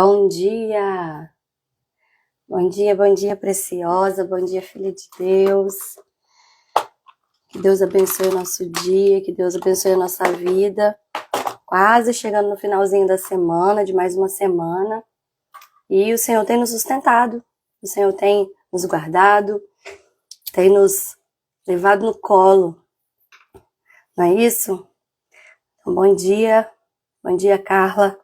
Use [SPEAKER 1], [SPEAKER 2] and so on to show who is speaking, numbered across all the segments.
[SPEAKER 1] Bom dia! Bom dia, preciosa, bom dia, filha de Deus. Que Deus abençoe o nosso dia, que Deus abençoe a nossa vida. Quase chegando no finalzinho da semana, de mais uma semana. E o Senhor tem nos sustentado, o Senhor tem nos guardado, tem nos levado no colo. Não é isso? Então, bom dia, Carla.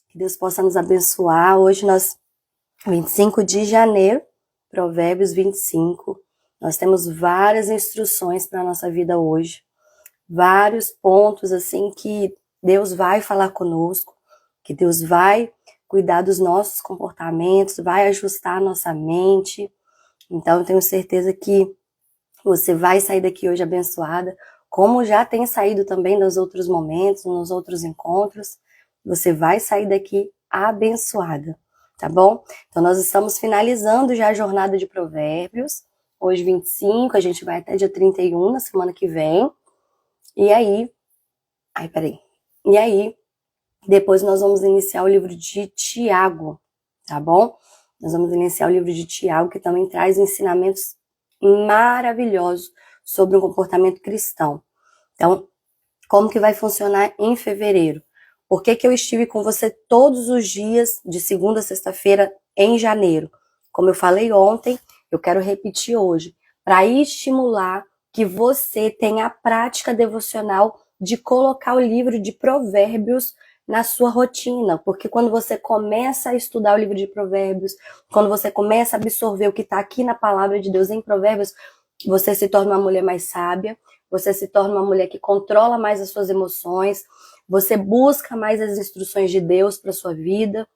[SPEAKER 1] Que Deus possa nos abençoar. Hoje 25 de janeiro, Provérbios 25. Nós temos várias instruções para a nossa vida hoje. Vários pontos assim que Deus vai falar conosco, que Deus vai cuidar dos nossos comportamentos, vai ajustar a nossa mente. Então eu tenho certeza que você vai sair daqui hoje abençoada, como já tem saído também nos outros momentos, nos outros encontros. Você vai sair daqui abençoada, tá bom? Então nós estamos finalizando já a jornada de Provérbios. Hoje 25, a gente vai até dia 31, na semana que vem. E aí, depois nós vamos iniciar o livro de Tiago, tá bom? Nós vamos iniciar o livro de Tiago, que também traz ensinamentos maravilhosos sobre um comportamento cristão. Então, como que vai funcionar em fevereiro? Por que eu estive com você todos os dias, de segunda a sexta-feira, em janeiro? Como eu falei ontem, eu quero repetir hoje, para estimular que você tenha a prática devocional de colocar o livro de Provérbios na sua rotina, porque quando você começa a estudar o livro de Provérbios, quando você começa a absorver o que está aqui na palavra de Deus em Provérbios, você se torna uma mulher mais sábia, você se torna uma mulher que controla mais as suas emoções, você busca mais as instruções de Deus para sua vida,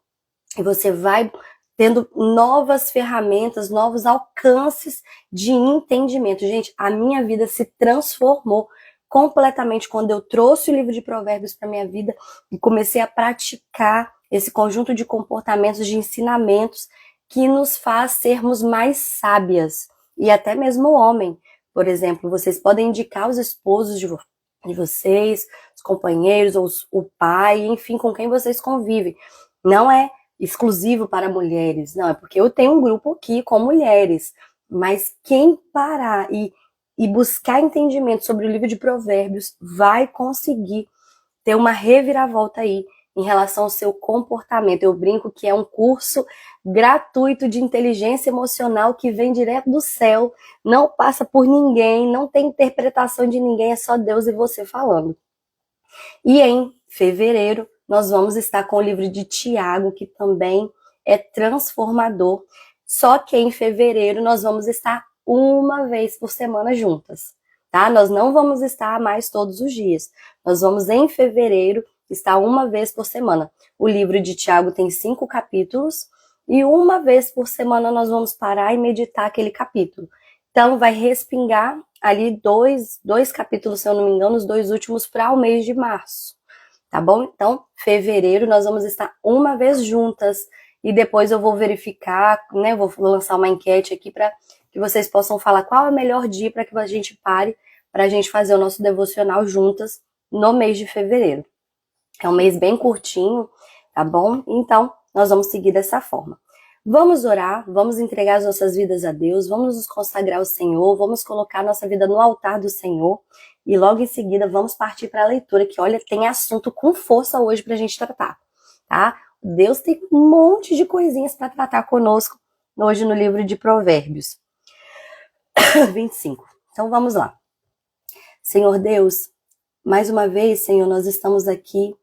[SPEAKER 1] e você vai tendo novas ferramentas, novos alcances de entendimento. Gente, a minha vida se transformou completamente quando eu trouxe o livro de Provérbios para minha vida e comecei a praticar esse conjunto de comportamentos, de ensinamentos que nos faz sermos mais sábias. E até mesmo o homem, por exemplo, vocês podem indicar os esposos de vocês, os companheiros, ou o pai, enfim, com quem vocês convivem. Não é exclusivo para mulheres, não, é porque eu tenho um grupo aqui com mulheres, mas quem parar e buscar entendimento sobre o livro de Provérbios vai conseguir ter uma reviravolta aí em relação ao seu comportamento. Eu brinco que é um curso gratuito de inteligência emocional que vem direto do céu, não passa por ninguém, não tem interpretação de ninguém, é só Deus e você falando. E em fevereiro, nós vamos estar com o livro de Tiago, que também é transformador. Só que em fevereiro nós vamos estar uma vez por semana juntas, tá? Nós não vamos estar mais todos os dias. Nós vamos em fevereiro estar uma vez por semana. O livro de Tiago tem 5 capítulos e uma vez por semana nós vamos parar e meditar aquele capítulo. Então vai respingar ali dois capítulos, se eu não me engano, os 2 últimos para o mês de março, tá bom? Então, fevereiro nós vamos estar uma vez juntas e depois eu vou verificar, né? Vou lançar uma enquete aqui para que vocês possam falar qual é o melhor dia para que a gente pare, para a gente fazer o nosso devocional juntas no mês de fevereiro. É um mês bem curtinho, tá bom? Então, nós vamos seguir dessa forma. Vamos orar, vamos entregar as nossas vidas a Deus, vamos nos consagrar ao Senhor, vamos colocar nossa vida no altar do Senhor e logo em seguida vamos partir para a leitura, que olha, tem assunto com força hoje para a gente tratar, tá? Deus tem um monte de coisinhas para tratar conosco hoje no livro de Provérbios 25. Então vamos lá. Senhor Deus, mais uma vez, Senhor, nós estamos aqui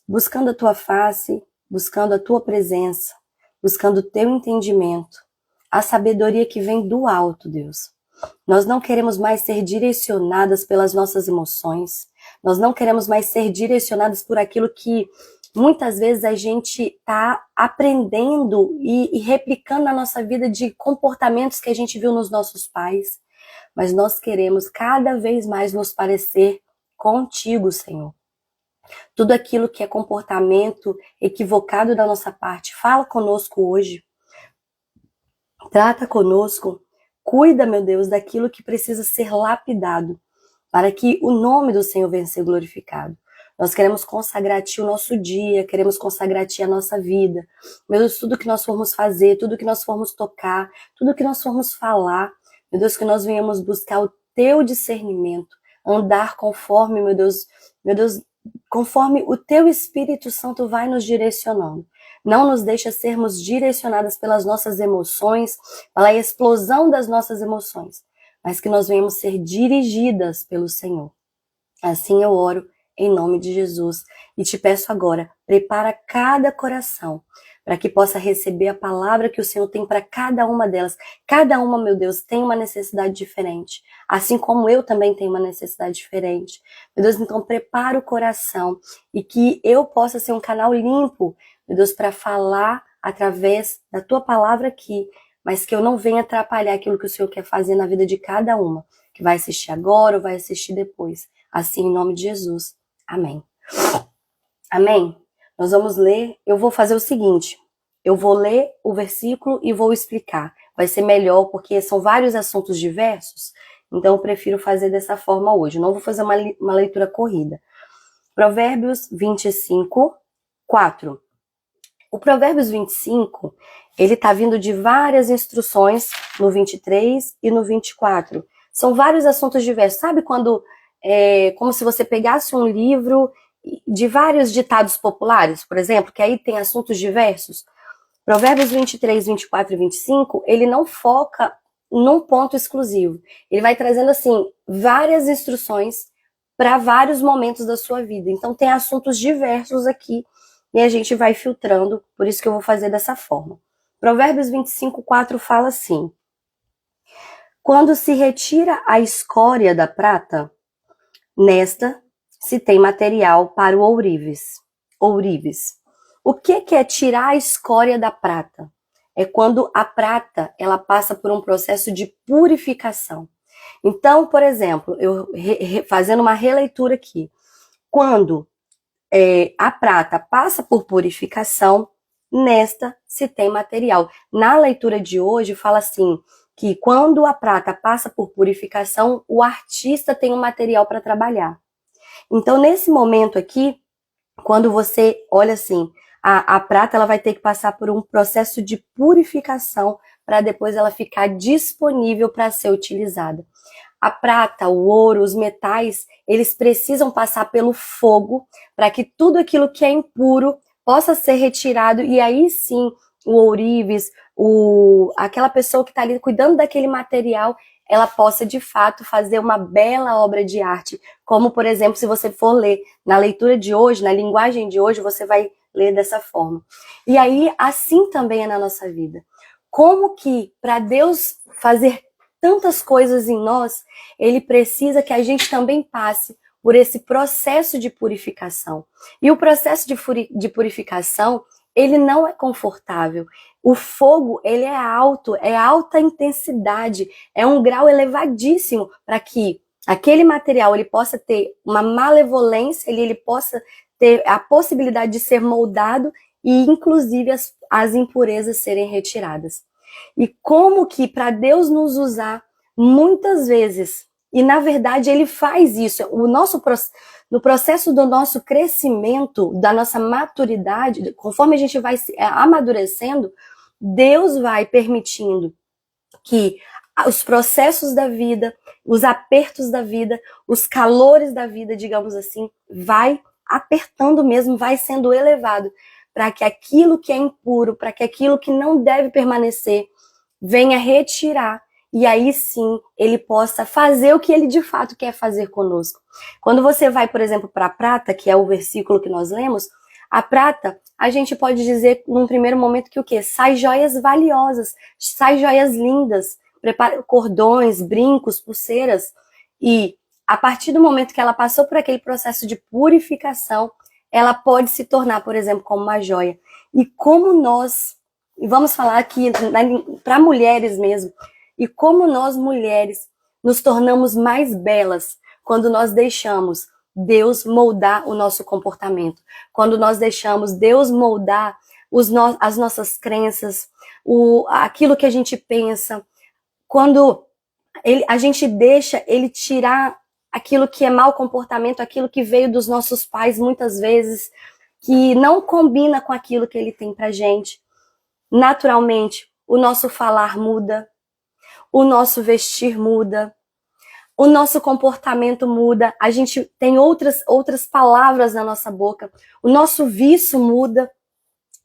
[SPEAKER 1] buscando a Tua face, buscando a Tua presença, buscando o Teu entendimento, a sabedoria que vem do alto, Deus. Nós não queremos mais ser direcionadas pelas nossas emoções, nós não queremos mais ser direcionadas por aquilo que muitas vezes a gente está aprendendo e replicando na nossa vida de comportamentos que a gente viu nos nossos pais, mas nós queremos cada vez mais nos parecer contigo, Senhor. Tudo aquilo que é comportamento equivocado da nossa parte, fala conosco hoje. Trata conosco. Cuida, meu Deus, daquilo que precisa ser lapidado, para que o nome do Senhor venha ser glorificado. Nós queremos consagrar a Ti o nosso dia, queremos consagrar a Ti a nossa vida. Meu Deus, tudo que nós formos fazer, tudo que nós formos tocar, tudo que nós formos falar, meu Deus, que nós venhamos buscar o Teu discernimento, andar conforme, meu Deus, conforme o Teu Espírito Santo vai nos direcionando. Não nos deixa sermos direcionadas pelas nossas emoções, pela explosão das nossas emoções, mas que nós venhamos ser dirigidas pelo Senhor. Assim eu oro em nome de Jesus e te peço agora, prepara cada coração para que possa receber a palavra que o Senhor tem para cada uma delas. Cada uma, meu Deus, tem uma necessidade diferente, assim como eu também tenho uma necessidade diferente. Meu Deus, então prepara o coração e que eu possa ser um canal limpo, meu Deus, para falar através da tua palavra aqui, mas que eu não venha atrapalhar aquilo que o Senhor quer fazer na vida de cada uma, que vai assistir agora ou vai assistir depois. Assim, em nome de Jesus. Amém. Amém? Nós vamos ler, eu vou fazer o seguinte, eu vou ler o versículo e vou explicar. Vai ser melhor porque são vários assuntos diversos, então eu prefiro fazer dessa forma hoje. Não vou fazer uma leitura corrida. Provérbios 25, 4. O Provérbios 25, ele está vindo de várias instruções no 23 e no 24. São vários assuntos diversos. Sabe quando como se você pegasse um livro de vários ditados populares, por exemplo, que aí tem assuntos diversos? Provérbios 23, 24 e 25, ele não foca num ponto exclusivo. Ele vai trazendo, assim, várias instruções para vários momentos da sua vida. Então, tem assuntos diversos aqui e a gente vai filtrando, por isso que eu vou fazer dessa forma. Provérbios 25, 4 fala assim: quando se retira a escória da prata, nesta se tem material para o ourives. O que é tirar a escória da prata? É quando a prata ela passa por um processo de purificação. Então, por exemplo, eu fazendo uma releitura aqui, quando a prata passa por purificação, nesta se tem material. Na leitura de hoje fala assim, que quando a prata passa por purificação, o artista tem um material para trabalhar. Então, nesse momento aqui, quando você olha assim, a prata ela vai ter que passar por um processo de purificação para depois ela ficar disponível para ser utilizada. A prata, o ouro, os metais, eles precisam passar pelo fogo para que tudo aquilo que é impuro possa ser retirado e aí sim o ourives, aquela pessoa que está ali cuidando daquele material, ela possa de fato fazer uma bela obra de arte, como por exemplo, se você for ler na leitura de hoje, na linguagem de hoje, você vai ler dessa forma. E aí, assim também é na nossa vida. Como que para Deus fazer tantas coisas em nós, ele precisa que a gente também passe por esse processo de purificação. E o processo de purificação, ele não é confortável. O fogo, ele é alto, é alta intensidade, é um grau elevadíssimo para que aquele material ele possa ter uma malevolência, ele possa ter a possibilidade de ser moldado e inclusive as impurezas serem retiradas. E como que para Deus nos usar muitas vezes, e na verdade ele faz isso, no processo do nosso crescimento, da nossa maturidade, conforme a gente vai amadurecendo, Deus vai permitindo que os processos da vida, os apertos da vida, os calores da vida, digamos assim, vai apertando mesmo, vai sendo elevado, para que aquilo que é impuro, para que aquilo que não deve permanecer, venha retirar, e aí sim ele possa fazer o que ele de fato quer fazer conosco. Quando você vai, por exemplo, para a prata, que é o versículo que nós lemos, a prata, a gente pode dizer num primeiro momento que o quê? Sai joias valiosas, sai joias lindas, cordões, brincos, pulseiras, e a partir do momento que ela passou por aquele processo de purificação, ela pode se tornar, por exemplo, como uma joia. E como nós, e vamos falar aqui para mulheres mesmo, e como nós mulheres nos tornamos mais belas quando nós deixamos Deus moldar o nosso comportamento, quando nós deixamos Deus moldar as nossas crenças, aquilo que a gente pensa, quando a gente deixa Ele tirar aquilo que é mau comportamento, aquilo que veio dos nossos pais muitas vezes, que não combina com aquilo que ele tem pra gente. Naturalmente, o nosso falar muda, o nosso vestir muda, o nosso comportamento muda, a gente tem outras palavras na nossa boca, o nosso vício muda.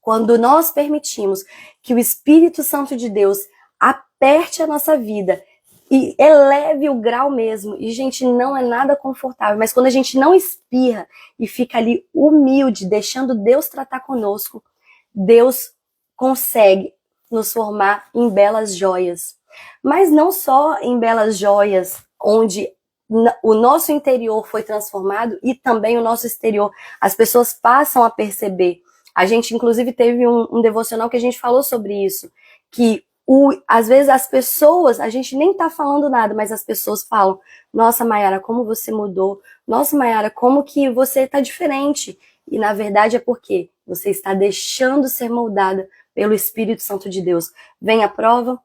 [SPEAKER 1] Quando nós permitimos que o Espírito Santo de Deus aperte a nossa vida e eleve o grau mesmo, e gente, não é nada confortável, mas quando a gente não espirra e fica ali humilde, deixando Deus tratar conosco, Deus consegue nos formar em belas joias. Mas não só em belas joias, onde o nosso interior foi transformado e também o nosso exterior. As pessoas passam a perceber. A gente, inclusive, teve um devocional que a gente falou sobre isso, que às vezes as pessoas, a gente nem tá falando nada, mas as pessoas falam, nossa, Mayara, como você mudou? Nossa, Mayara, como que você tá diferente? E na verdade é porque você está deixando ser moldada pelo Espírito Santo de Deus. Vem a prova,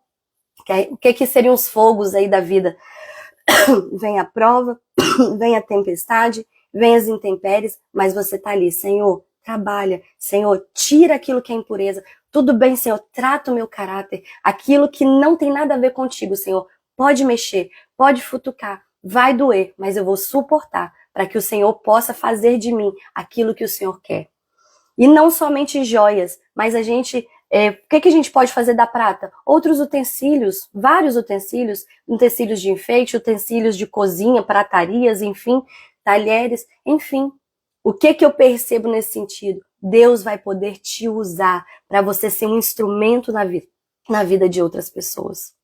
[SPEAKER 1] o que seriam os fogos aí da vida? Vem a prova, vem a tempestade, vem as intempéries, mas você tá ali, Senhor, trabalha, Senhor, tira aquilo que é impureza. Tudo bem, Senhor, trata o meu caráter. Aquilo que não tem nada a ver contigo, Senhor, pode mexer, pode futucar, vai doer, mas eu vou suportar para que o Senhor possa fazer de mim aquilo que o Senhor quer. E não somente joias, mas a gente... o que a gente pode fazer da prata? Outros utensílios, vários utensílios, utensílios de enfeite, utensílios de cozinha, pratarias, enfim, talheres, enfim. O que eu percebo nesse sentido? Deus vai poder te usar para você ser um instrumento na vida de outras pessoas.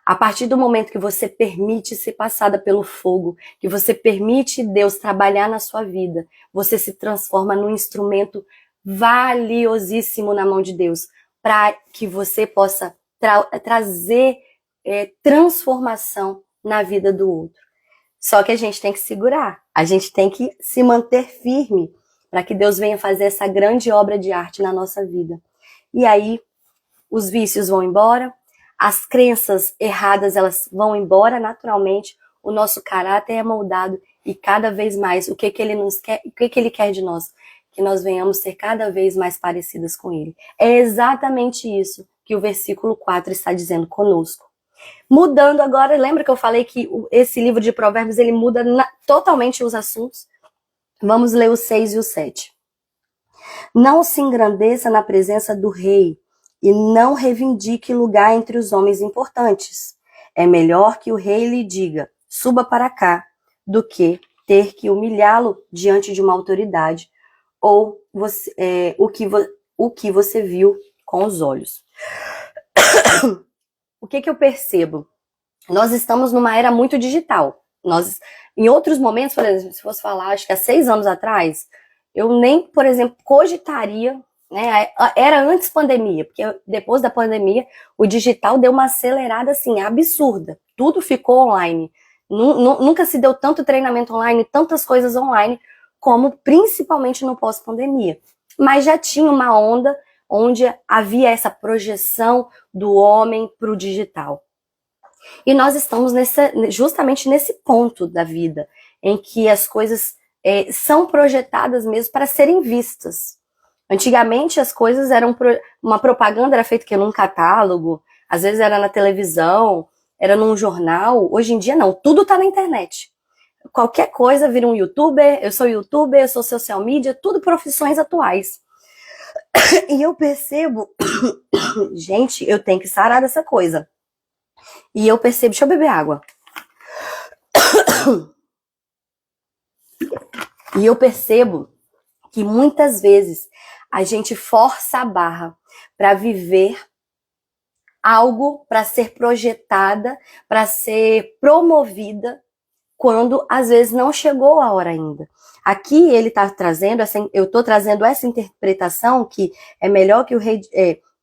[SPEAKER 1] A partir do momento que você permite ser passada pelo fogo, que você permite Deus trabalhar na sua vida, você se transforma num instrumento valiosíssimo na mão de Deus, para que você possa trazer transformação na vida do outro. Só que a gente tem que segurar, a gente tem que se manter firme para que Deus venha fazer essa grande obra de arte na nossa vida. E aí, os vícios vão embora, as crenças erradas elas vão embora naturalmente, o nosso caráter é moldado e cada vez mais o que ele nos quer, o que ele quer de nós? Que nós venhamos ser cada vez mais parecidas com ele. É exatamente isso que o versículo 4 está dizendo conosco. Mudando agora, lembra que eu falei que esse livro de Provérbios ele muda totalmente os assuntos? Vamos ler o 6 e o 7. Não se engrandeça na presença do rei e não reivindique lugar entre os homens importantes. É melhor que o rei lhe diga, suba para cá, do que ter que humilhá-lo diante de uma autoridade ou o que você viu com os olhos. O que eu percebo? Nós estamos numa era muito digital. Em outros momentos, por exemplo, se fosse falar, acho que há 6 anos atrás, eu nem, por exemplo, cogitaria, né? Era antes pandemia, porque depois da pandemia, o digital deu uma acelerada assim, absurda. Tudo ficou online. Nunca se deu tanto treinamento online, tantas coisas online, como principalmente no pós-pandemia. Mas já tinha uma onda onde havia essa projeção do homem para o digital. E nós estamos justamente nesse ponto da vida, em que as coisas são projetadas mesmo para serem vistas. Antigamente as coisas eram, uma propaganda era feita num catálogo, às vezes era na televisão, era num jornal, hoje em dia não, tudo está na internet. Qualquer coisa vira um youtuber, eu sou social media, tudo profissões atuais. E eu percebo, gente, eu tenho que sarar dessa coisa. E eu percebo, deixa eu beber água. E eu percebo que muitas vezes a gente força a barra para viver algo, para ser projetada, para ser promovida, quando às vezes não chegou a hora ainda. Aqui ele está trazendo, eu estou trazendo essa interpretação que é melhor que o rei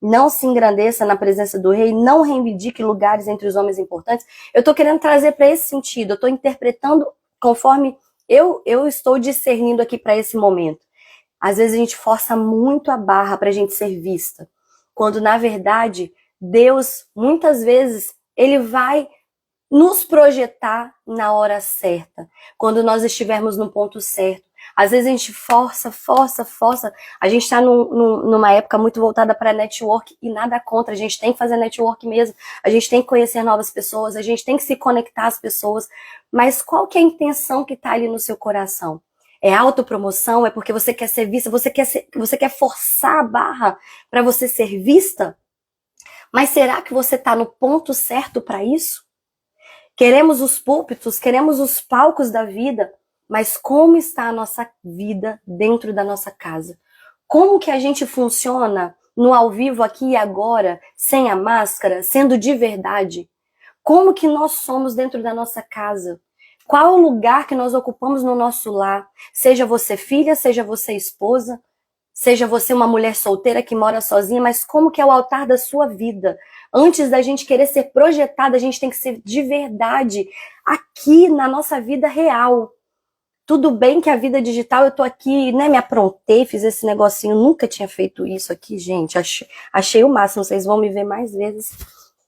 [SPEAKER 1] não se engrandeça na presença do rei, não reivindique lugares entre os homens importantes. Eu estou querendo trazer para esse sentido, eu estou interpretando conforme eu estou discernindo aqui para esse momento. Às vezes a gente força muito a barra para a gente ser vista, quando na verdade Deus, muitas vezes, ele vai nos projetar na hora certa, quando nós estivermos no ponto certo. Às vezes a gente força. A gente está numa época muito voltada para network e nada contra. A gente tem que fazer network mesmo. A gente tem que conhecer novas pessoas. A gente tem que se conectar às pessoas. Mas qual que é a intenção que está ali no seu coração? É autopromoção? É porque você quer ser vista? Você quer forçar a barra para você ser vista? Mas será que você está no ponto certo para isso? Queremos os púlpitos, queremos os palcos da vida, mas como está a nossa vida dentro da nossa casa? Como que a gente funciona no ao vivo aqui e agora, sem a máscara, sendo de verdade? Como que nós somos dentro da nossa casa? Qual é o lugar que nós ocupamos no nosso lar? Seja você filha, seja você esposa, seja você uma mulher solteira que mora sozinha, mas como que é o altar da sua vida? Antes da gente querer ser projetada, a gente tem que ser de verdade aqui na nossa vida real. Tudo bem que a vida digital, eu tô aqui, né, me aprontei, fiz esse negocinho, nunca tinha feito isso aqui, gente, achei o máximo, vocês vão me ver mais vezes,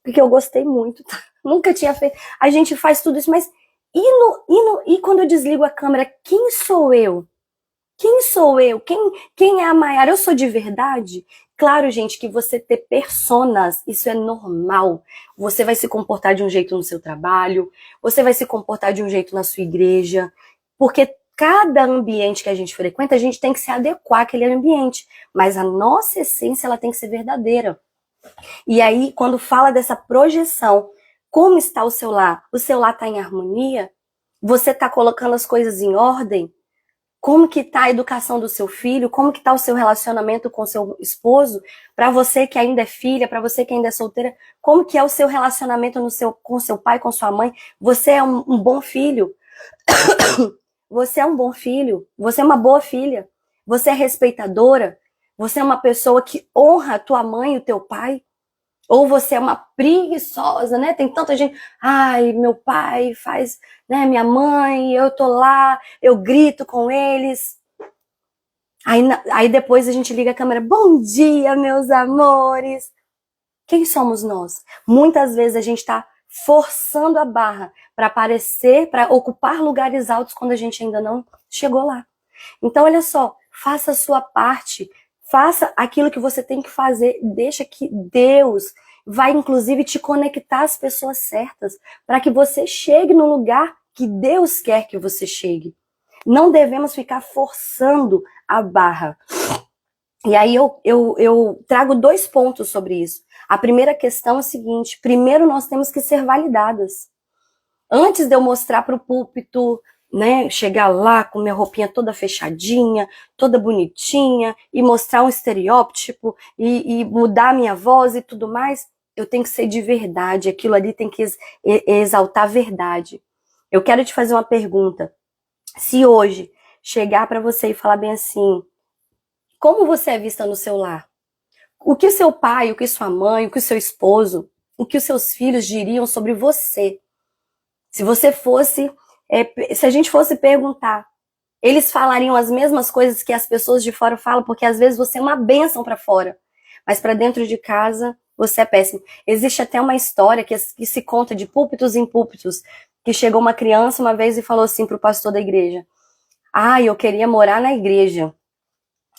[SPEAKER 1] porque eu gostei muito, tá? Nunca tinha feito, a gente faz tudo isso, mas e quando eu desligo a câmera, quem sou eu? Quem sou eu? Quem é a Maiara? Eu sou de verdade? Claro, gente, que você ter personas, isso é normal. Você vai se comportar de um jeito no seu trabalho, você vai se comportar de um jeito na sua igreja, porque cada ambiente que a gente frequenta, a gente tem que se adequar àquele ambiente. Mas a nossa essência, ela tem que ser verdadeira. E aí, quando fala dessa projeção, como está o seu lar? O seu lar está em harmonia? Você está colocando as coisas em ordem? Como que tá a educação do seu filho? Como que tá o seu relacionamento com o seu esposo? Para você que ainda é filha, para você que ainda é solteira, como que é o seu relacionamento com seu pai, com sua mãe? Você é um bom filho? Você é um bom filho? Você é uma boa filha? Você é respeitadora? Você é uma pessoa que honra a tua mãe e o teu pai? Ou você é uma preguiçosa, né? Tem tanta gente, ai, meu pai faz, né, minha mãe, eu tô lá, eu grito com eles. Aí depois a gente liga a câmera, bom dia, meus amores. Quem somos nós? Muitas vezes a gente tá forçando a barra para aparecer, para ocupar lugares altos quando a gente ainda não chegou lá. Então, olha só, faça a sua parte, faça aquilo que você tem que fazer, deixa que Deus vai inclusive te conectar às pessoas certas, para que você chegue no lugar que Deus quer que você chegue. Não devemos ficar forçando a barra. E aí eu trago 2 pontos sobre isso. A primeira questão é a seguinte: primeiro nós temos que ser validadas. Antes de eu mostrar para o púlpito, né, chegar lá com minha roupinha toda fechadinha, toda bonitinha, e mostrar um estereótipo, e mudar minha voz e tudo mais, eu tenho que ser de verdade, aquilo ali tem que exaltar a verdade. Eu quero te fazer uma pergunta. Se hoje chegar para você e falar bem assim, como você é vista no seu lar? O que o seu pai, o que sua mãe, o que o seu esposo, o que os seus filhos diriam sobre você? Se você fosse, se a gente fosse perguntar, eles falariam as mesmas coisas que as pessoas de fora falam, porque às vezes você é uma bênção para fora, mas para dentro de casa você é péssimo. Existe até uma história que se conta de púlpitos em púlpitos, que chegou uma criança uma vez e falou assim para o pastor da igreja: ah, eu queria morar na igreja.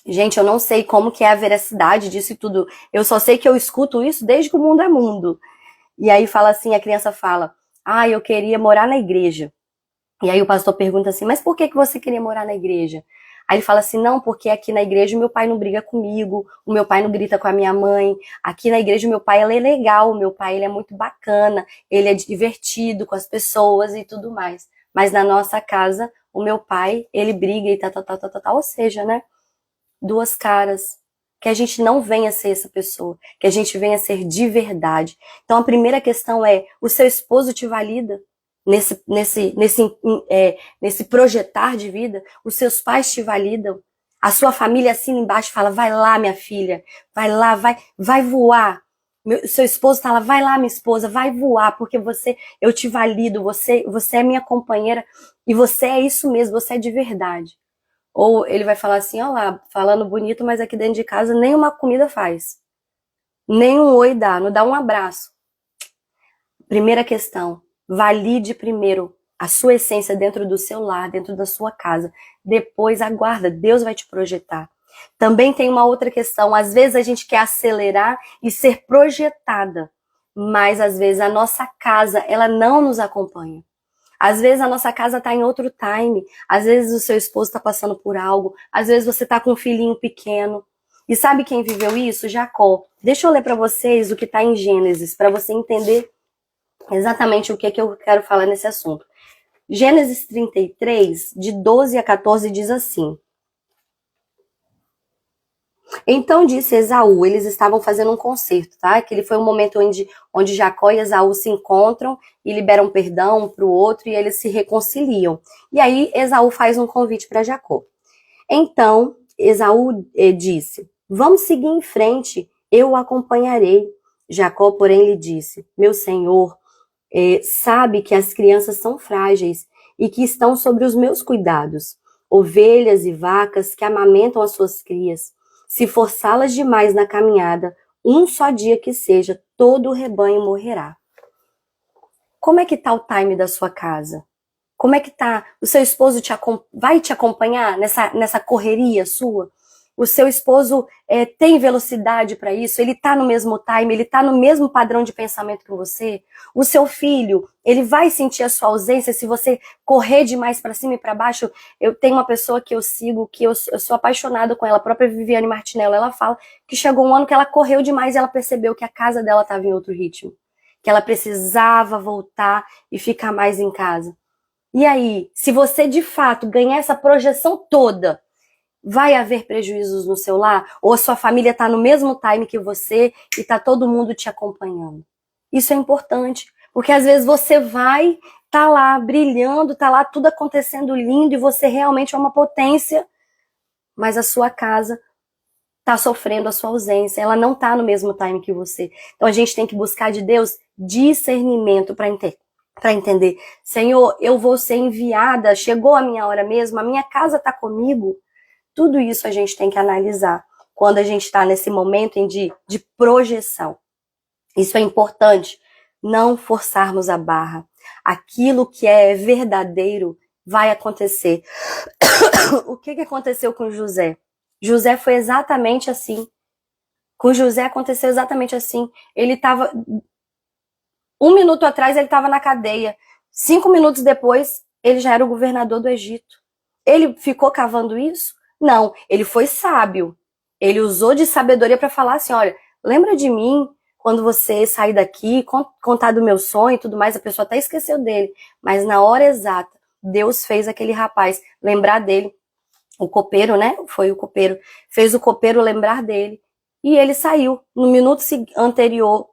[SPEAKER 1] Gente, eu não sei como que é a veracidade disso e tudo. Eu só sei que eu escuto isso desde que o mundo é mundo. E aí fala assim, a criança fala: ah, eu queria morar na igreja. E aí o pastor pergunta assim, mas por que você queria morar na igreja? Aí ele fala assim, não, porque aqui na igreja o meu pai não briga comigo, o meu pai não grita com a minha mãe, aqui na igreja o meu pai ele é legal, o meu pai ele é muito bacana, ele é divertido com as pessoas e tudo mais. Mas na nossa casa, o meu pai, ele briga e tal, ou seja, né, 2 caras. Que a gente não venha ser essa pessoa, que a gente venha ser de verdade. Então a primeira questão é, o seu esposo te valida nesse projetar de vida? Os seus pais te validam? A sua família assina embaixo e fala, vai lá minha filha, vai lá, vai voar. Seu esposo tá lá, vai lá minha esposa, vai voar, porque eu te valido, você é minha companheira, e você é isso mesmo, você é de verdade. Ou ele vai falar assim, ó lá, falando bonito, mas aqui dentro de casa nem uma comida faz. Nem um oi dá, não dá um abraço. Primeira questão, Valide primeiro a sua essência dentro do seu lar, dentro da sua casa. Depois aguarda, Deus vai te projetar. Também tem uma outra questão, às vezes a gente quer acelerar e ser projetada, mas às vezes a nossa casa, ela não nos acompanha. Às vezes a nossa casa está em outro time, às vezes o seu esposo está passando por algo, às vezes você está com um filhinho pequeno. E sabe quem viveu isso? Jacó. Deixa eu ler para vocês o que está em Gênesis, para você entender exatamente o que eu quero falar nesse assunto. Gênesis 33, de 12 a 14, diz assim: Então disse Esaú, eles estavam fazendo um concerto, tá? Que ele foi um momento onde Jacó e Esaú se encontram e liberam perdão um para o outro e eles se reconciliam. E aí Esaú faz um convite para Jacó. Então Esaú disse: Vamos seguir em frente, eu o acompanharei. Jacó, porém, lhe disse: Meu senhor sabe que as crianças são frágeis e que estão sobre os meus cuidados. Ovelhas e vacas que amamentam as suas crias. Se forçá-las demais na caminhada, um só dia que seja, todo o rebanho morrerá. Como é que tá o time da sua casa? Como é que tá? O seu esposo vai te acompanhar nessa correria sua? O seu esposo tem velocidade para isso? Ele tá no mesmo time? Ele tá no mesmo padrão de pensamento que você? O seu filho, ele vai sentir a sua ausência se você correr demais para cima e para baixo? Eu tenho uma pessoa que eu sigo, que eu sou apaixonada com ela, a própria Viviane Martinello. Ela fala que chegou um ano que ela correu demais e ela percebeu que a casa dela estava em outro ritmo. Que ela precisava voltar e ficar mais em casa. E aí, se você de fato ganhar essa projeção toda, vai haver prejuízos no seu lar? Ou a sua família está no mesmo time que você e está todo mundo te acompanhando? Isso é importante, porque às vezes você vai, tá lá brilhando, tá lá tudo acontecendo lindo e você realmente é uma potência, mas a sua casa tá sofrendo a sua ausência, ela não tá no mesmo time que você. Então a gente tem que buscar de Deus discernimento para entender. Senhor, eu vou ser enviada, chegou a minha hora mesmo, a minha casa tá comigo. Tudo isso a gente tem que analisar quando a gente está nesse momento de projeção. Isso é importante, não forçarmos a barra. Aquilo que é verdadeiro vai acontecer. O que aconteceu com José? José foi exatamente assim. Com José aconteceu exatamente assim. Ele estava... 1 minuto atrás ele estava na cadeia. 5 minutos depois, ele já era o governador do Egito. Ele ficou cavando isso? Não, ele foi sábio. Ele usou de sabedoria para falar assim, olha, lembra de mim quando você sair daqui, contar do meu sonho e tudo mais, a pessoa até esqueceu dele. Mas na hora exata, Deus fez aquele rapaz lembrar dele. O copeiro, né? Foi o copeiro. Fez o copeiro lembrar dele. E ele saiu. No minuto anterior,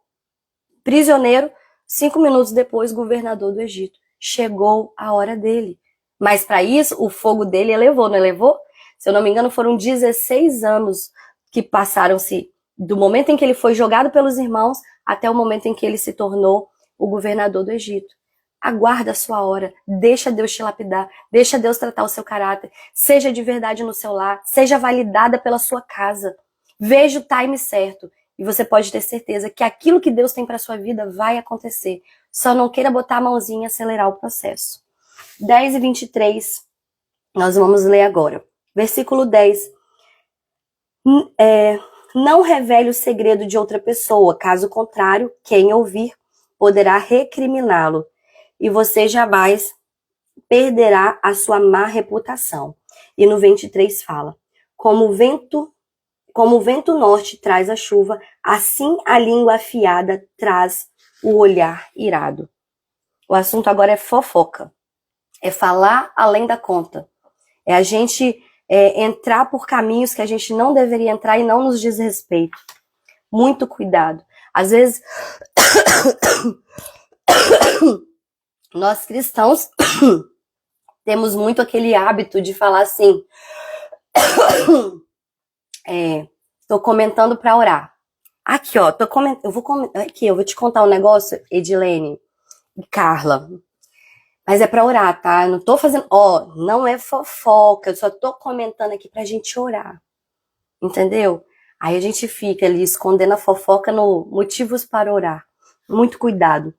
[SPEAKER 1] prisioneiro. 5 minutos depois, governador do Egito. Chegou a hora dele. Mas para isso, o fogo dele elevou, não elevou? Se eu não me engano, foram 16 anos que passaram-se do momento em que ele foi jogado pelos irmãos até o momento em que ele se tornou o governador do Egito. Aguarda a sua hora, deixa Deus te lapidar, deixa Deus tratar o seu caráter, seja de verdade no seu lar, seja validada pela sua casa. Veja o time certo e você pode ter certeza que aquilo que Deus tem para sua vida vai acontecer. Só não queira botar a mãozinha e acelerar o processo. 10 e 23, nós vamos ler agora. Versículo 10. Não revele o segredo de outra pessoa, caso contrário, quem ouvir poderá recriminá-lo e você jamais perderá a sua má reputação. E no 23 fala, como o vento norte traz a chuva, assim a língua afiada traz o olhar irado. O assunto agora é fofoca. É falar além da conta. É a gente entrar por caminhos que a gente não deveria entrar e não nos diz respeito. Muito cuidado. Às vezes, nós cristãos temos muito aquele hábito de falar assim, tô comentando para orar. Aqui, ó, eu vou te contar um negócio, Edilene e Carla. Mas é pra orar, tá? Eu não tô fazendo... não é fofoca. Eu só tô comentando aqui pra gente orar. Entendeu? Aí a gente fica ali escondendo a fofoca no motivos para orar. Muito cuidado.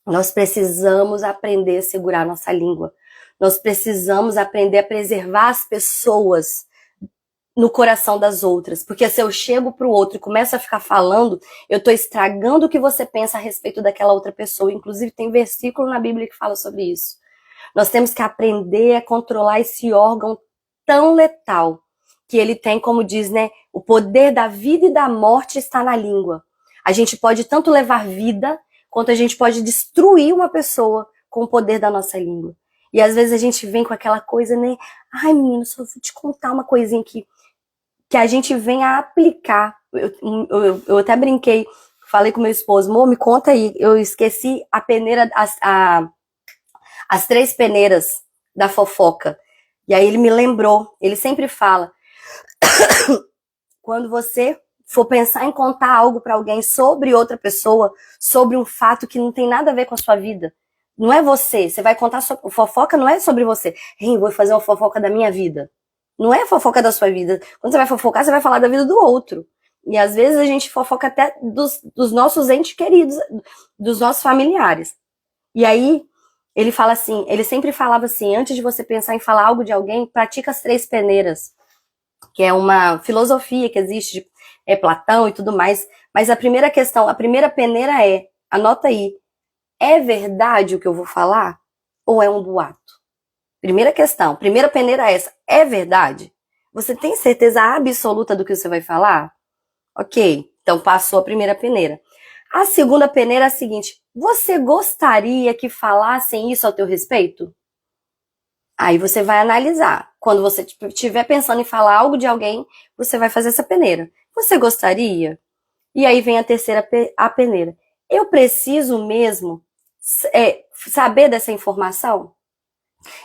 [SPEAKER 1] Nós precisamos aprender a segurar a nossa língua. Nós precisamos aprender a preservar as pessoas no coração das outras. Porque se eu chego pro outro e começo a ficar falando, eu tô estragando o que você pensa a respeito daquela outra pessoa. Inclusive tem versículo na Bíblia que fala sobre isso. Nós temos que aprender a controlar esse órgão tão letal que ele tem, como diz, né? O poder da vida e da morte está na língua. A gente pode tanto levar vida, quanto a gente pode destruir uma pessoa com o poder da nossa língua. E às vezes a gente vem com aquela coisa, né? Ai, menino, só vou te contar uma coisinha aqui. Que a gente vem a aplicar. Eu até brinquei, falei com meu esposo, amor, me conta aí. Eu esqueci a peneira, as 3 peneiras da fofoca. E aí ele me lembrou, ele sempre fala, quando você for pensar em contar algo para alguém sobre outra pessoa, sobre um fato que não tem nada a ver com a sua vida, não é você vai contar, fofoca não é sobre você. Hey, vou fazer uma fofoca da minha vida. Não é fofoca da sua vida. Quando você vai fofocar, você vai falar da vida do outro. E às vezes a gente fofoca até dos nossos entes queridos, dos nossos familiares. E aí, ele fala assim, ele sempre falava assim, antes de você pensar em falar algo de alguém, pratica as 3 peneiras, que é uma filosofia que existe, Platão e tudo mais. Mas a primeira questão, a primeira peneira anota aí, é verdade o que eu vou falar? Ou é um boato? Primeira questão, primeira peneira é essa, é verdade? Você tem certeza absoluta do que você vai falar? Ok, então passou a primeira peneira. A segunda peneira é a seguinte, você gostaria que falassem isso ao teu respeito? Aí você vai analisar. Quando você estiver pensando em falar algo de alguém, você vai fazer essa peneira. Você gostaria? E aí vem a terceira a peneira. Eu preciso mesmo saber dessa informação?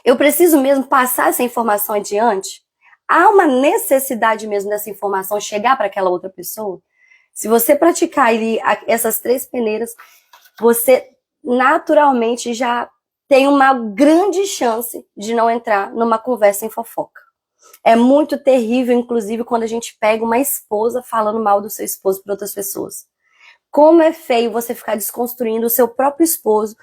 [SPEAKER 1] Eu preciso mesmo passar essa informação adiante? Há uma necessidade mesmo dessa informação chegar para aquela outra pessoa? Se você praticar ali essas 3 peneiras, você naturalmente já tem uma grande chance de não entrar numa conversa em fofoca. É muito terrível, inclusive, quando a gente pega uma esposa falando mal do seu esposo para outras pessoas. Como é feio você ficar desconstruindo o seu próprio esposo,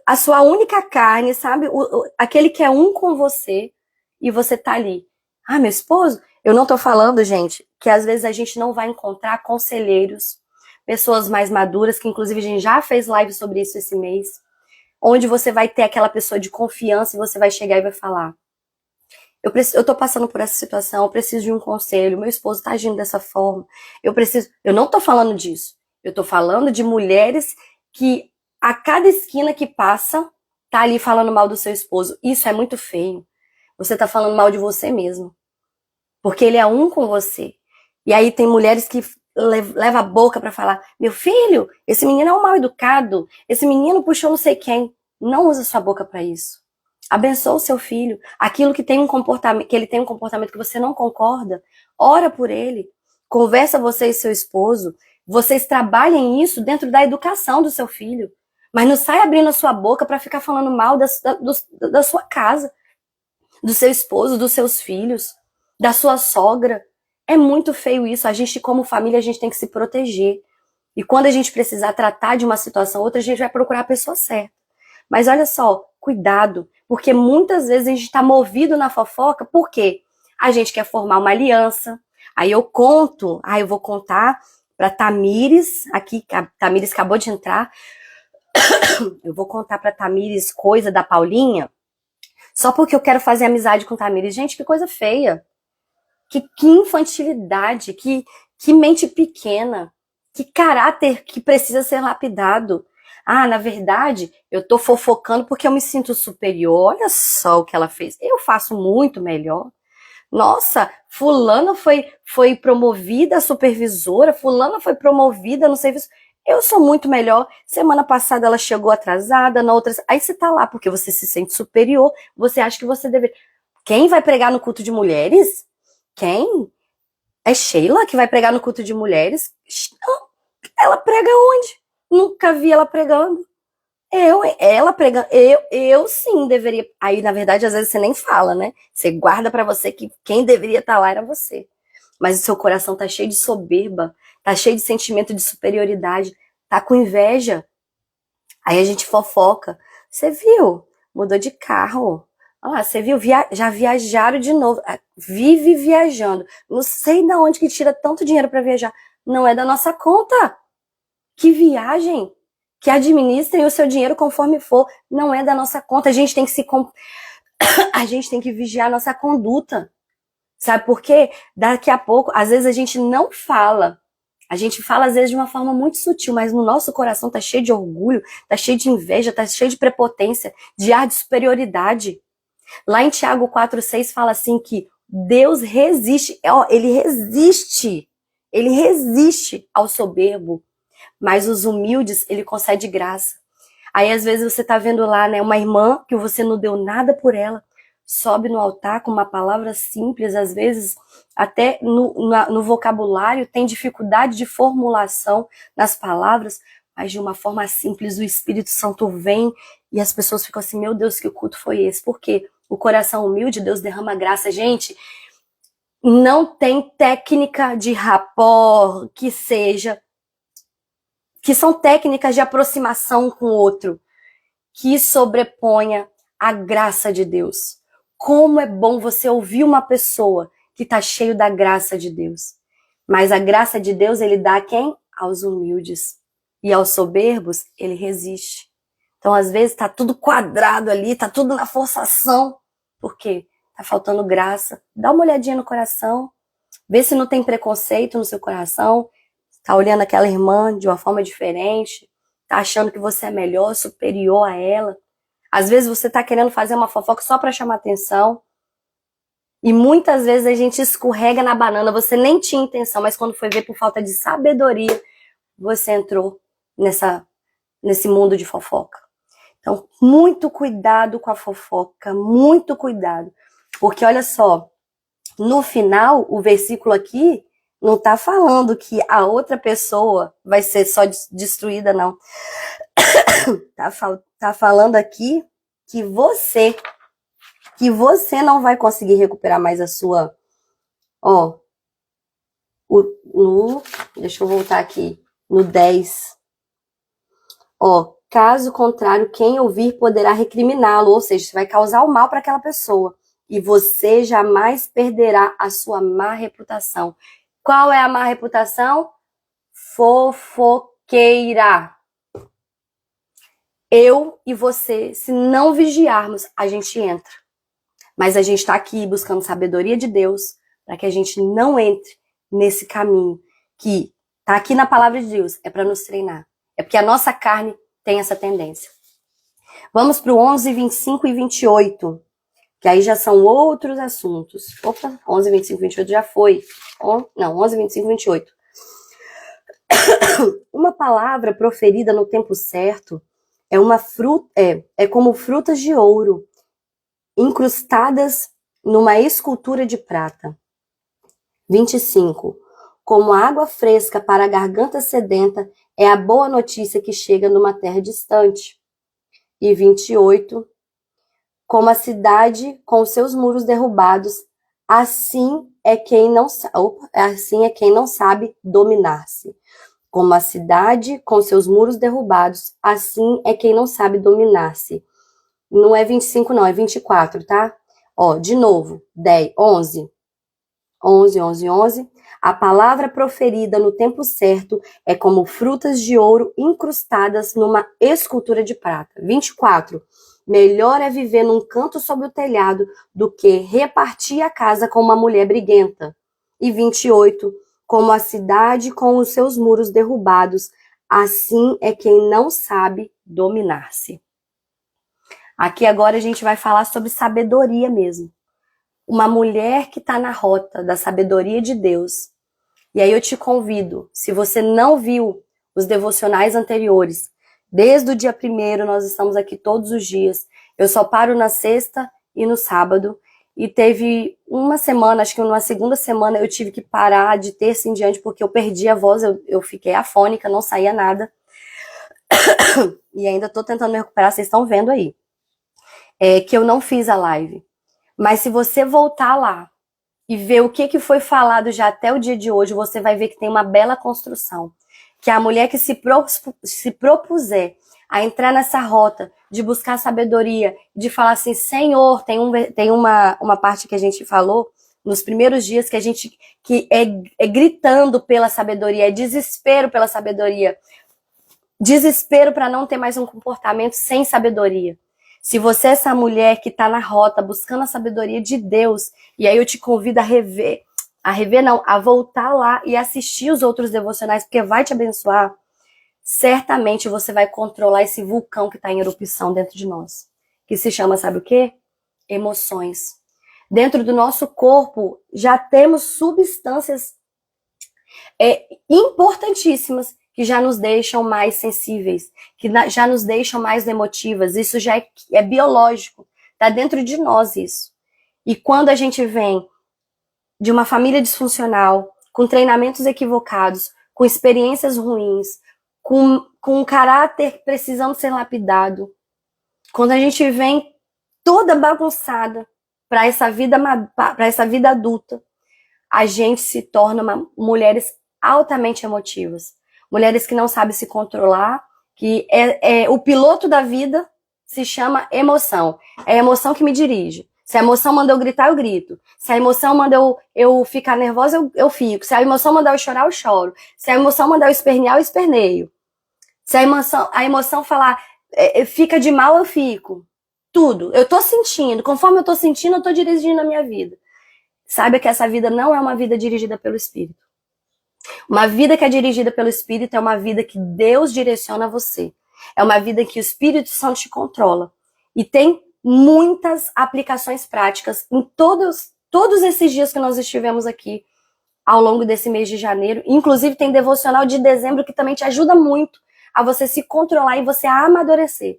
[SPEAKER 1] a sua única carne, sabe? Aquele que é um com você, e você tá ali. Ah, meu esposo? Eu não tô falando, gente, que às vezes a gente não vai encontrar conselheiros, pessoas mais maduras, que inclusive a gente já fez live sobre isso esse mês, onde você vai ter aquela pessoa de confiança e você vai chegar e vai falar, eu tô passando por essa situação, eu preciso de um conselho, meu esposo tá agindo dessa forma, eu não tô falando disso, eu tô falando de mulheres que a cada esquina que passa, tá ali falando mal do seu esposo. Isso é muito feio. Você tá falando mal de você mesmo. Porque ele é um com você. E aí tem mulheres que levam a boca pra falar, meu filho, esse menino é um mal educado, esse menino puxou não sei quem. Não usa sua boca pra isso. Abençoa o seu filho. Aquilo que tem um comportamento, que ele tem um comportamento que você não concorda, ora por ele. Conversa você e seu esposo. Vocês trabalhem isso dentro da educação do seu filho. Mas não sai abrindo a sua boca para ficar falando mal da sua casa, do seu esposo, dos seus filhos, da sua sogra. É muito feio isso. A gente, como família, a gente tem que se proteger. E quando a gente precisar tratar de uma situação ou outra, a gente vai procurar a pessoa certa. Mas olha só, cuidado, porque muitas vezes a gente está movido na fofoca, por quê? A gente quer formar uma aliança. Aí eu vou contar para Tamires, aqui, a Tamires acabou de entrar, eu vou contar pra Tamires coisa da Paulinha, só porque eu quero fazer amizade com Tamires. Gente, que coisa feia. Que infantilidade, que mente pequena, que caráter que precisa ser lapidado. Ah, na verdade, eu tô fofocando porque eu me sinto superior. Olha só o que ela fez. Eu faço muito melhor. Nossa, fulana foi promovida a supervisora, fulana foi promovida no serviço. Eu sou muito melhor. Semana passada ela chegou atrasada, na outra. Aí você tá lá porque você se sente superior, você acha que você deveria. Quem vai pregar no culto de mulheres? Quem? É Sheila que vai pregar no culto de mulheres? Ela prega onde? Nunca vi ela pregando. Ela pregando, eu sim deveria. Aí, na verdade, às vezes você nem fala, né? Você guarda pra você que quem deveria estar lá era você. Mas o seu coração tá cheio de soberba, tá cheio de sentimento de superioridade, tá com inveja. Aí a gente fofoca. Você viu? Mudou de carro. Olha lá, você viu? Já viajaram de novo. Vive viajando. Não sei de onde que tira tanto dinheiro para viajar. Não é da nossa conta. Que viagem. Que administrem o seu dinheiro conforme for. Não é da nossa conta. A gente tem que a gente tem que vigiar a nossa conduta. Sabe por quê? Daqui a pouco, às vezes a gente não fala. A gente fala às vezes de uma forma muito sutil, mas no nosso coração tá cheio de orgulho, tá cheio de inveja, tá cheio de prepotência, de ar de superioridade. Lá em Tiago 4,6 fala assim que Deus resiste, ele resiste ao soberbo, mas os humildes ele concede graça. Aí às vezes você tá vendo lá, né, uma irmã que você não deu nada por ela, sobe no altar com uma palavra simples, às vezes até no vocabulário tem dificuldade de formulação nas palavras, mas de uma forma simples o Espírito Santo vem e as pessoas ficam assim, meu Deus, que culto foi esse? Por quê? O coração humilde, Deus derrama graça. Gente, não tem técnica de rapport que são técnicas de aproximação com o outro, que sobreponha a graça de Deus. Como é bom você ouvir uma pessoa que está cheio da graça de Deus. Mas a graça de Deus, ele dá a quem? Aos humildes. E aos soberbos, ele resiste. Então, às vezes, tá tudo quadrado ali, tá tudo na forçação. Por quê? Tá faltando graça. Dá uma olhadinha no coração. Vê se não tem preconceito no seu coração. Tá olhando aquela irmã de uma forma diferente. Tá achando que você é melhor, superior a ela. Às vezes você tá querendo fazer uma fofoca só para chamar atenção. E muitas vezes a gente escorrega na banana. Você nem tinha intenção, mas quando foi ver por falta de sabedoria, você entrou nesse mundo de fofoca. Então, muito cuidado com a fofoca, muito cuidado. Porque olha só, no final, o versículo aqui não tá falando que a outra pessoa vai ser só destruída, não. Tá falando aqui que você não vai conseguir recuperar mais a sua, deixa eu voltar aqui, no 10. Caso contrário, quem ouvir poderá recriminá-lo, ou seja, você vai causar o mal para aquela pessoa. E você jamais perderá a sua má reputação. Qual é a má reputação? Fofoqueira. Eu e você, se não vigiarmos, a gente entra. Mas a gente está aqui buscando sabedoria de Deus para que a gente não entre nesse caminho que está aqui na palavra de Deus. É para nos treinar. É porque a nossa carne tem essa tendência. Vamos para o 11, 25 e 28, que aí já são outros assuntos. Opa, 11, 25 e 28 já foi. Não, 11, 25 e 28. Uma palavra proferida no tempo certo é como frutas de ouro, incrustadas numa escultura de prata. 25. Como água fresca para a garganta sedenta é a boa notícia que chega numa terra distante. E 28. Como a cidade com seus muros derrubados, assim é quem não sabe dominar-se. Como a cidade com seus muros derrubados, assim é quem não sabe dominar-se. Não é 25 não, é 24, tá? De novo, 10, 11. 11. A palavra proferida no tempo certo é como frutas de ouro incrustadas numa escultura de prata. 24. Melhor é viver num canto sob o telhado do que repartir a casa com uma mulher briguenta. E 28. Como a cidade com os seus muros derrubados, assim é quem não sabe dominar-se. Aqui agora a gente vai falar sobre sabedoria mesmo. Uma mulher que está na rota da sabedoria de Deus. E aí eu te convido, se você não viu os devocionais anteriores, desde o dia 1º nós estamos aqui todos os dias. Eu só paro na sexta e no sábado. E teve uma semana, acho que numa segunda semana, eu tive que parar de terça em diante, porque eu perdi a voz, eu fiquei afônica, não saía nada. E ainda tô tentando me recuperar, vocês estão vendo aí. Que eu não fiz a live. Mas se você voltar lá e ver o que foi falado já até o dia de hoje, você vai ver que tem uma bela construção. Que a mulher que se propuser a entrar nessa rota de buscar sabedoria, de falar assim, Senhor, tem uma parte que a gente falou nos primeiros dias que é gritando pela sabedoria, é desespero pela sabedoria, desespero para não ter mais um comportamento sem sabedoria. Se você é essa mulher que está na rota buscando a sabedoria de Deus, e aí eu te convido a voltar lá e assistir os outros devocionais, porque vai te abençoar, certamente você vai controlar esse vulcão que está em erupção dentro de nós. Que se chama, sabe o quê? Emoções. Dentro do nosso corpo já temos substâncias importantíssimas que já nos deixam mais sensíveis, que já nos deixam mais emotivas. Isso já é biológico, está dentro de nós isso. E quando a gente vem de uma família disfuncional, com treinamentos equivocados, com experiências ruins, com um caráter precisando ser lapidado, quando a gente vem toda bagunçada para essa vida adulta, a gente se torna mulheres altamente emotivas. Mulheres que não sabem se controlar, que o piloto da vida se chama emoção. É a emoção que me dirige. Se a emoção manda eu gritar, eu grito. Se a emoção manda eu ficar nervosa, eu fico. Se a emoção manda eu chorar, eu choro. Se a emoção manda eu espernear, eu esperneio. Se a emoção falar fica de mal, eu fico. Tudo. Eu tô sentindo. Conforme eu tô sentindo, eu tô dirigindo a minha vida. Saiba que essa vida não é uma vida dirigida pelo Espírito. Uma vida que é dirigida pelo Espírito é uma vida que Deus direciona você. É uma vida que o Espírito Santo te controla. E tem muitas aplicações práticas em todos esses dias que nós estivemos aqui ao longo desse mês de janeiro. Inclusive tem devocional de dezembro que também te ajuda muito a você se controlar e você a amadurecer.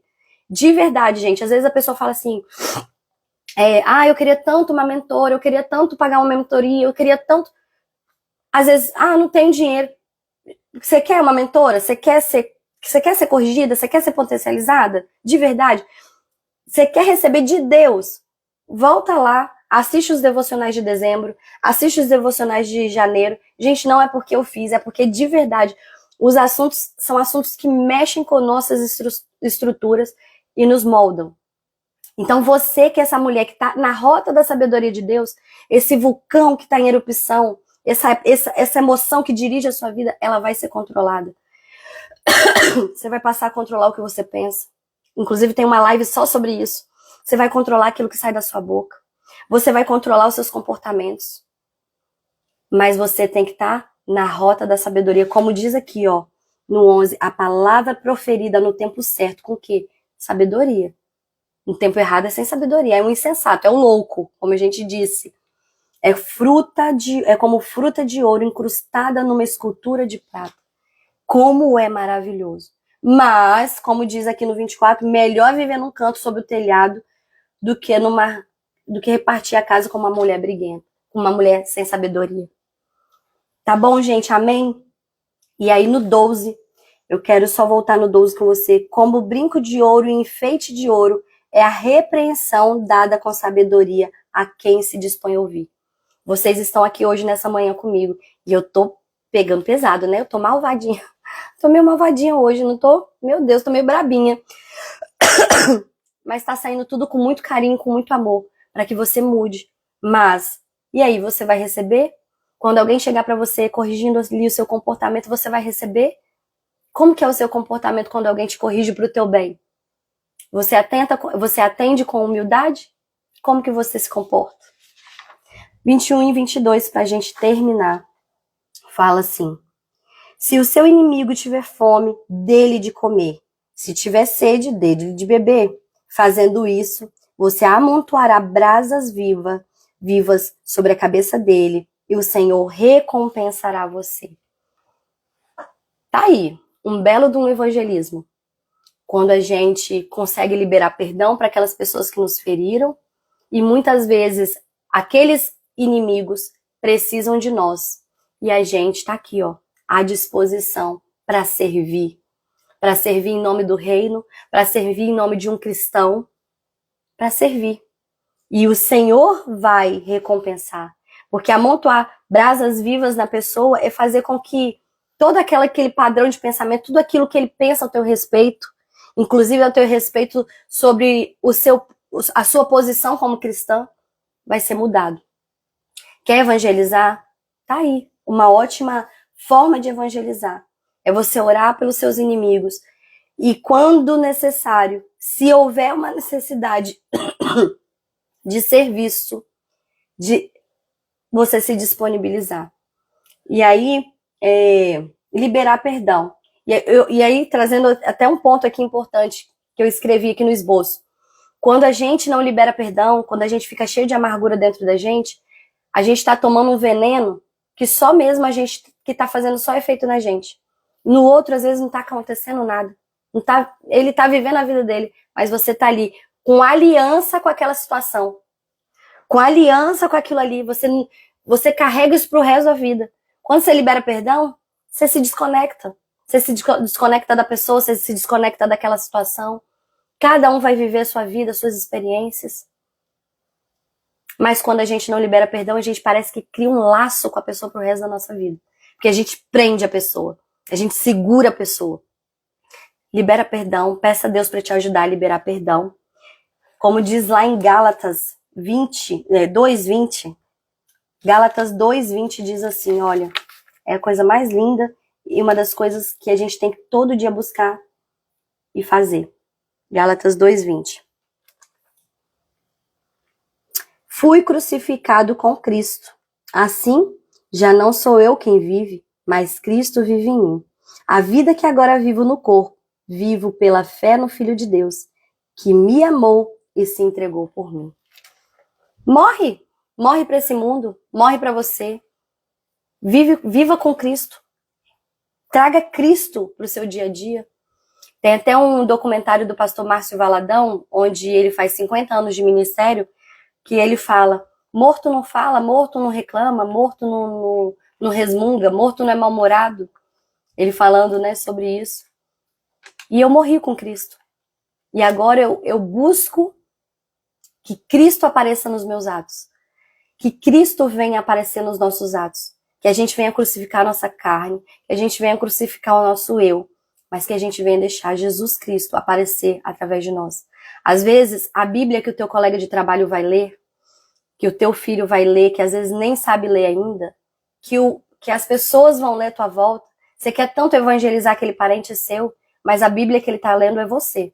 [SPEAKER 1] De verdade, gente. Às vezes a pessoa fala assim, eu queria tanto uma mentora, eu queria tanto pagar uma mentoria, eu queria tanto... Às vezes, não tenho dinheiro. Você quer uma mentora? Você quer ser corrigida? Você quer ser potencializada? De verdade? Você quer receber de Deus? Volta lá, assiste os devocionais de dezembro, assiste os devocionais de janeiro. Gente, não é porque eu fiz, é porque de verdade os assuntos são assuntos que mexem com nossas estruturas e nos moldam. Então você que é essa mulher que está na rota da sabedoria de Deus, esse vulcão que está em erupção, essa emoção que dirige a sua vida, ela vai ser controlada. Você vai passar a controlar o que você pensa. Inclusive tem uma live só sobre isso. Você vai controlar aquilo que sai da sua boca. Você vai controlar os seus comportamentos. Mas você tem que estar na rota da sabedoria. Como diz aqui, no 11, a palavra proferida no tempo certo. Com o quê? Sabedoria. No tempo errado é sem sabedoria. É um insensato, é um louco, como a gente disse. É como fruta de ouro incrustada numa escultura de prata. Como é maravilhoso. Mas, como diz aqui no 24, melhor viver num canto sob o telhado do que repartir a casa com uma mulher briguenta, com uma mulher sem sabedoria. Tá bom, gente? Amém? E aí no 12, eu quero só voltar no 12 com você. Como brinco de ouro e enfeite de ouro é a repreensão dada com sabedoria a quem se dispõe a ouvir. Vocês estão aqui hoje nessa manhã comigo e eu tô pegando pesado, né? Eu tô malvadinha. Tô meio malvadinha hoje, não tô? Meu Deus, tô meio brabinha. Mas tá saindo tudo com muito carinho, com muito amor, para que você mude. Mas, e aí, você vai receber? Quando alguém chegar para você corrigindo ali o seu comportamento, você vai receber? Como que é o seu comportamento quando alguém te corrige pro teu bem? Você atende com humildade? Como que você se comporta? 21 e 22, pra gente terminar. Fala assim: se o seu inimigo tiver fome, dê-lhe de comer. Se tiver sede, dê-lhe de beber. Fazendo isso, você amontoará brasas vivas sobre a cabeça dele, e o Senhor recompensará você. Tá aí, um belo de um evangelismo. Quando a gente consegue liberar perdão para aquelas pessoas que nos feriram, e muitas vezes aqueles inimigos precisam de nós. E a gente tá aqui, à disposição para servir em nome do reino, para servir em nome de um cristão, para servir. E o Senhor vai recompensar, porque amontoar brasas vivas na pessoa é fazer com que todo aquele padrão de pensamento, tudo aquilo que ele pensa ao teu respeito, inclusive ao teu respeito sobre a sua posição como cristã, vai ser mudado. Quer evangelizar? Tá aí. Uma ótima forma de evangelizar é você orar pelos seus inimigos e, quando necessário, se houver uma necessidade de serviço, de você se disponibilizar. E aí, liberar perdão. E aí, trazendo até um ponto aqui importante que eu escrevi aqui no esboço. Quando a gente não libera perdão, quando a gente fica cheio de amargura dentro da gente, a gente está tomando um veneno que só mesmo a gente, que está fazendo só efeito na gente. No outro, às vezes, não está acontecendo nada. Ele está vivendo a vida dele, mas você está ali com aliança com aquela situação. Com aliança com aquilo ali. Você carrega isso pro resto da vida. Quando você libera perdão, você se desconecta. Você se desconecta da pessoa, você se desconecta daquela situação. Cada um vai viver a sua vida, suas experiências. Mas quando a gente não libera perdão, a gente parece que cria um laço com a pessoa pro resto da nossa vida. Porque a gente prende a pessoa. A gente segura a pessoa. Libera perdão. Peça a Deus para te ajudar a liberar perdão. Como diz lá em Gálatas 2:20. Gálatas 2:20 diz assim, olha, é a coisa mais linda e uma das coisas que a gente tem que todo dia buscar e fazer. Gálatas 2:20. Fui crucificado com Cristo. Assim, já não sou eu quem vive, mas Cristo vive em mim. A vida que agora vivo no corpo, vivo pela fé no Filho de Deus, que me amou e se entregou por mim. Morre! Morre para esse mundo, morre para você. Viva com Cristo. Traga Cristo para o seu dia a dia. Tem até um documentário do pastor Márcio Valadão, onde ele faz 50 anos de ministério, que ele fala, morto não fala, morto não reclama, morto não resmunga, morto não é mal-humorado. Ele falando, né, sobre isso. E eu morri com Cristo. E agora eu busco que Cristo apareça nos meus atos. Que Cristo venha aparecer nos nossos atos. Que a gente venha crucificar a nossa carne, que a gente venha crucificar o nosso eu, mas que a gente venha deixar Jesus Cristo aparecer através de nós. Às vezes, a Bíblia que o teu colega de trabalho vai ler, que o teu filho vai ler, que às vezes nem sabe ler ainda, que as pessoas vão ler à tua volta, você quer tanto evangelizar aquele parente seu, mas a Bíblia que ele está lendo é você.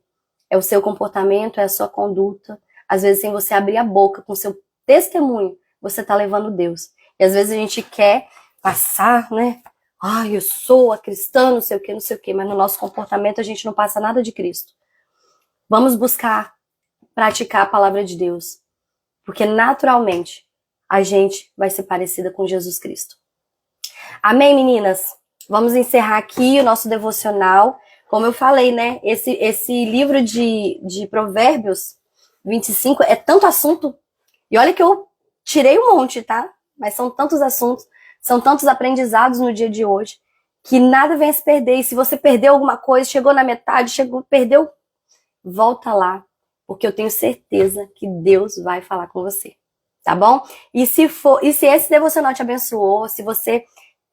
[SPEAKER 1] É o seu comportamento, é a sua conduta. Às vezes, sem você abrir a boca com o seu testemunho, você está levando Deus. E às vezes a gente quer passar, né? Ai, eu sou a cristã, não sei o quê, mas no nosso comportamento a gente não passa nada de Cristo. Vamos buscar praticar a palavra de Deus, porque naturalmente a gente vai ser parecida com Jesus Cristo. Amém, meninas? Vamos encerrar aqui o nosso devocional. Como eu falei, né? Esse livro de Provérbios 25 é tanto assunto. E olha que eu tirei um monte, tá? Mas são tantos assuntos, são tantos aprendizados no dia de hoje, que nada vem a se perder. E se você perdeu alguma coisa, chegou na metade, perdeu, volta lá, porque eu tenho certeza que Deus vai falar com você, tá bom? E se esse devocional te abençoou, se você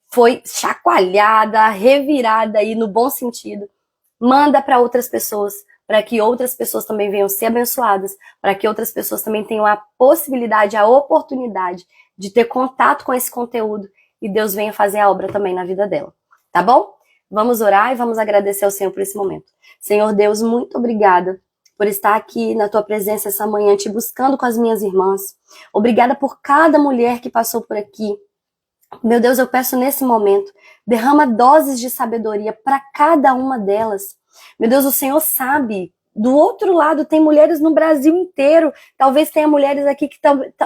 [SPEAKER 1] foi chacoalhada, revirada aí no bom sentido, manda para outras pessoas, para que outras pessoas também venham ser abençoadas, para que outras pessoas também tenham a possibilidade, a oportunidade de ter contato com esse conteúdo e Deus venha fazer a obra também na vida dela, tá bom? Vamos orar e vamos agradecer ao Senhor por esse momento. Senhor Deus, muito obrigada por estar aqui na tua presença essa manhã, te buscando com as minhas irmãs. Obrigada por cada mulher que passou por aqui. Meu Deus, eu peço nesse momento, derrama doses de sabedoria para cada uma delas. Meu Deus, o Senhor sabe, do outro lado tem mulheres no Brasil inteiro, talvez tenha mulheres aqui que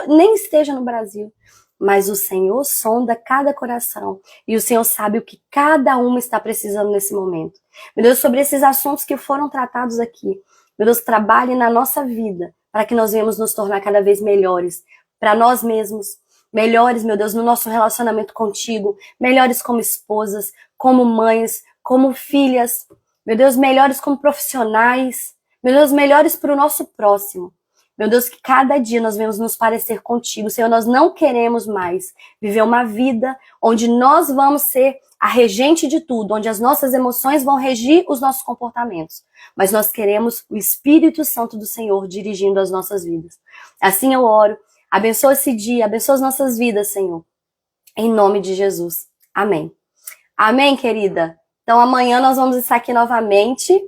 [SPEAKER 1] nem estejam no Brasil, mas o Senhor sonda cada coração e o Senhor sabe o que cada uma está precisando nesse momento. Meu Deus, sobre esses assuntos que foram tratados aqui, meu Deus, trabalhe na nossa vida para que nós venhamos nos tornar cada vez melhores para nós mesmos, melhores, meu Deus, no nosso relacionamento contigo, melhores como esposas, como mães, como filhas, meu Deus, melhores como profissionais, meu Deus, melhores para o nosso próximo. Meu Deus, que cada dia nós venhamos nos parecer contigo. Senhor, nós não queremos mais viver uma vida onde nós vamos ser a regente de tudo, onde as nossas emoções vão regir os nossos comportamentos. Mas nós queremos o Espírito Santo do Senhor dirigindo as nossas vidas. Assim eu oro. Abençoa esse dia, abençoa as nossas vidas, Senhor. Em nome de Jesus. Amém. Amém, querida? Então amanhã nós vamos estar aqui novamente,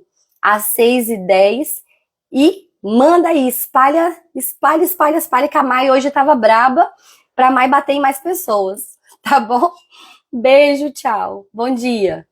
[SPEAKER 1] às 6h10. E manda aí, espalha, que a Mai hoje estava braba, pra Mai bater em mais pessoas. Tá bom? Beijo, tchau. Bom dia.